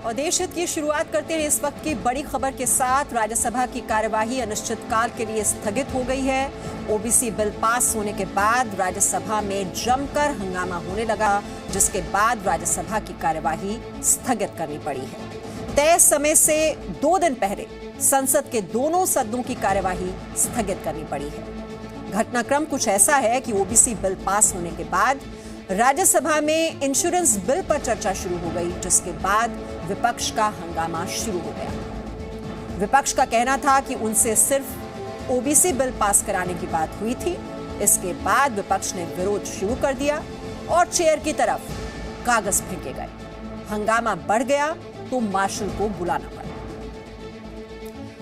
और देश हित की शुरुआत करते हैं इस वक्त की बड़ी खबर के साथ। राज्यसभा की कार्यवाही अनिश्चितकाल के लिए स्थगित हो गई है। ओबीसी बिल पास होने के बाद राज्यसभा में जमकर हंगामा होने लगा, जिसके बाद राज्यसभा की कार्यवाही स्थगित करनी पड़ी है। तय समय से 2 दिन पहले संसद के दोनों सदनों की कार्यवाही स्थगित करनी पड़ी है। घटनाक्रम कुछ ऐसा है कि ओबीसी बिल पास होने के बाद राज्यसभा में इंश्योरेंस बिल पर चर्चा शुरू हो गई, जिसके बाद विपक्ष का हंगामा शुरू हो गया। विपक्ष का कहना था कि उनसे सिर्फ ओबीसी बिल पास कराने की बात हुई थी। इसके बाद विपक्ष ने विरोध शुरू कर दिया और चेयर की तरफ कागज फेंके गए। हंगामा बढ़ गया तो मार्शल को बुलाना पड़ा।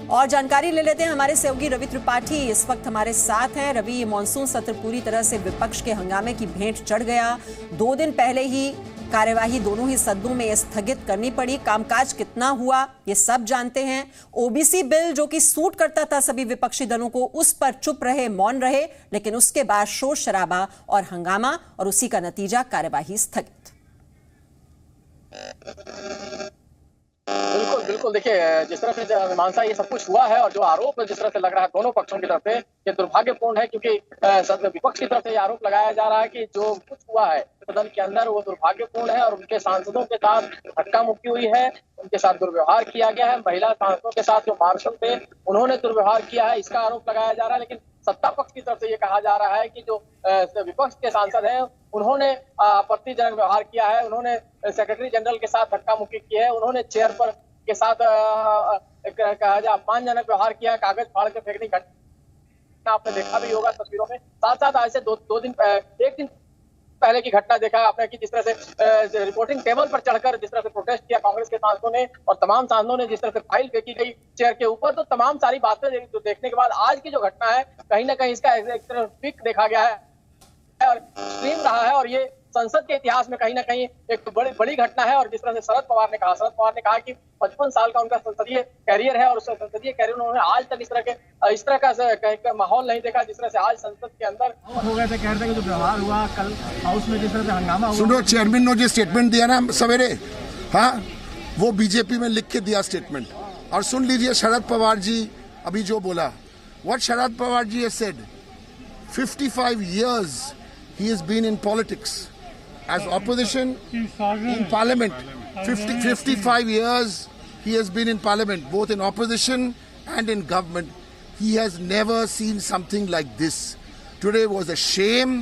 और जानकारी ले लेते हैं, हमारे सहयोगी रवि त्रिपाठी इस वक्त हमारे साथ हैं। रवि, ये मानसून सत्र पूरी तरह से विपक्ष के हंगामे की भेंट चढ़ गया। 2 दिन पहले ही कार्यवाही दोनों ही सदनों में स्थगित करनी पड़ी। कामकाज कितना हुआ ये सब जानते हैं। ओबीसी बिल जो कि सूट करता था सभी विपक्षी दलों को, उस पर चुप रहे, मौन रहे, लेकिन उसके बाद शोर शराबा और हंगामा और उसी का नतीजा कार्यवाही स्थगित। बिल्कुल देखिए, जिस तरह से मीमांसा ये सब कुछ हुआ है और जो आरोप जिस तरह से लग रहा है दोनों पक्षों की तरफ से, ये दुर्भाग्यपूर्ण है, क्योंकि विपक्ष की तरफ से ये आरोप लगाया जा रहा है कि जो कुछ हुआ है सदन के अंदर वो दुर्भाग्यपूर्ण है और उनके सांसदों के साथ धक्का मुक्की हुई है, उनके साथ दुर्व्यवहार किया गया है। महिला सांसदों के साथ जो मार्शल थे उन्होंने दुर्व्यवहार किया है, इसका आरोप लगाया जा रहा है। लेकिन सत्ता पक्ष की तरफ से ये कहा जा रहा है कि जो विपक्ष के सांसद हैं उन्होंने आपत्तिजनक व्यवहार किया है, उन्होंने सेक्रेटरी जनरल के साथ धक्का मुक्की की है, उन्होंने चेयर पर के साथ कहा जाए अपमानजनक व्यवहार किया, कागज फाड़ कर फेंकने की घटना आपने देखा भी होगा तस्वीरों में। साथ साथ आज से एक दिन पहले की घटना देखा आपने कि जिस तरह से रिपोर्टिंग टेबल पर चढ़कर जिस तरह से प्रोटेस्ट किया कांग्रेस के सांसदों ने और तमाम सांसदों ने, जिस तरह से फाइल फेंकी गई चेयर के ऊपर, तो तमाम सारी बातें जो देखने के बाद आज की जो घटना है कहीं ना कहीं इसका एक तरह पिक देखा गया है और स्ट्रीम रहा है और ये संसद के इतिहास में कहीं ना कहीं एक बड़ी घटना है। और जिस तरह से शरद पवार ने कहा कि 55 साल का उनका संसदीय कैरियर है और उस संसदीय कैरियर में उन्होंने आज तक इस तरह का माहौल नहीं देखा जिस तरह से आज संसद के अंदर हो गए थे। कह रहे थे कि जो व्यवहार हुआ कल हाउस में, जिस तरह से हंगामा हुआ। सुनो, चेयरमैन ने जो स्टेटमेंट दिया ना सवेरे, हाँ, वो बीजेपी में लिख के दिया स्टेटमेंट। और सुन लीजिए शरद पवार जी अभी जो बोला, what Sharad Pawar ji has said, 55 years he has been in politics as opposition in parliament. 55 years he has been in parliament, both in opposition and in government. He has never seen something like this. Today was a shame.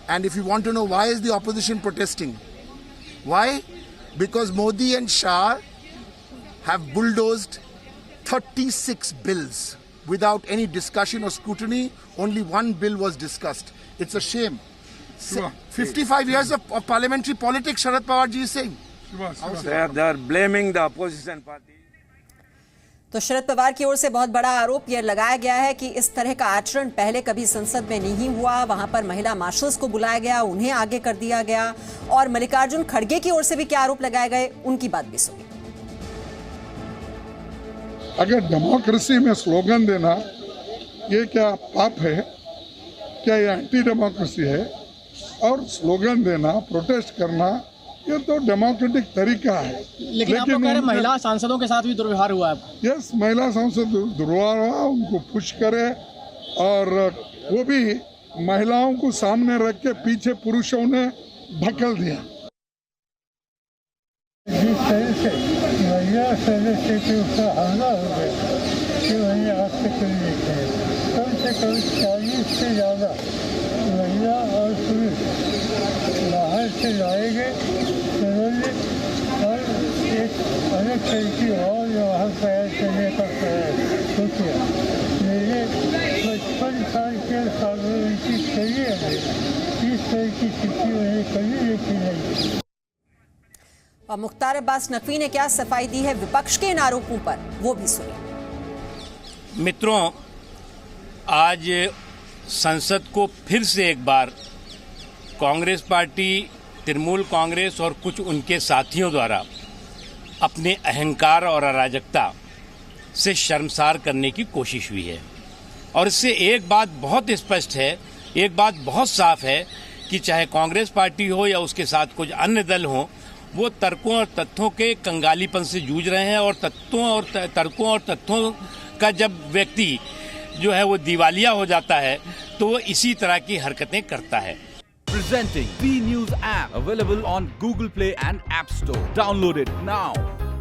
And if you want to know why is the opposition protesting, why? Because Modi and Shah have bulldozed 36 bills without any discussion or scrutiny. Only one bill was discussed. It's a shame. 55 years of parliamentary politics, Sharad Pawar ji is saying. They are blaming the opposition party. तो शरद पवार की ओर से बहुत बड़ा आरोप यह लगाया गया है कि इस तरह का आचरण पहले कभी संसद में नहीं हुआ। वहां पर महिला मार्शल्स को बुलाया गया, उन्हें आगे कर दिया गया। और मल्लिकार्जुन खड़गे की ओर से भी क्या आरोप लगाए गए, उनकी बात भी सुनिए। अगर डेमोक्रेसी में स्लोगन देना ये क्या पाप है? क्या ये एंटी डेमोक्रेसी है? और स्लोगन देना, प्रोटेस्ट करना, ये तो डेमोक्रेटिक तरीका है। लेकिन आप लोग कह रहे हैं महिला सांसदों के साथ भी दुर्व्यवहार हुआ है। यस, महिला सांसद दुर्व्यवहार हुआ, उनको पुश करे और वो भी महिलाओं को सामने रख के पीछे पुरुषों ने धकेल दिया। जिस तरह से महिला सदस्य के ऊपर हमला हो गया कि वही आज से कम से कम 40 से ज़्यादा महिला और पुरुष बाहर से लाए गए और एक अलग तरीके और व्यवहार तैयार करने का प्रयास हो किया। मेरे 55 साल के सार्वजनिक करियर में इस तरह की स्थिति मैंने कभी देखी नहीं। और मुख्तार अब्बास नकवी ने क्या सफाई दी है विपक्ष के इन आरोपों पर, वो भी सुनिए। मित्रों, आज संसद को फिर से एक बार कांग्रेस पार्टी, तृणमूल कांग्रेस और कुछ उनके साथियों द्वारा अपने अहंकार और अराजकता से शर्मसार करने की कोशिश हुई है। और इससे एक बात बहुत स्पष्ट है, एक बात बहुत साफ है कि चाहे कांग्रेस पार्टी हो या उसके साथ कुछ अन्य दल हों, वो तर्कों और तथ्यों के कंगालीपन से जूझ रहे हैं, और तर्कों और तथ्यों का जब व्यक्ति जो है वो दिवालिया हो जाता है तो वो इसी तरह की हरकतें करता है। Presenting B News app, available on Google Play and App Store. Download it now.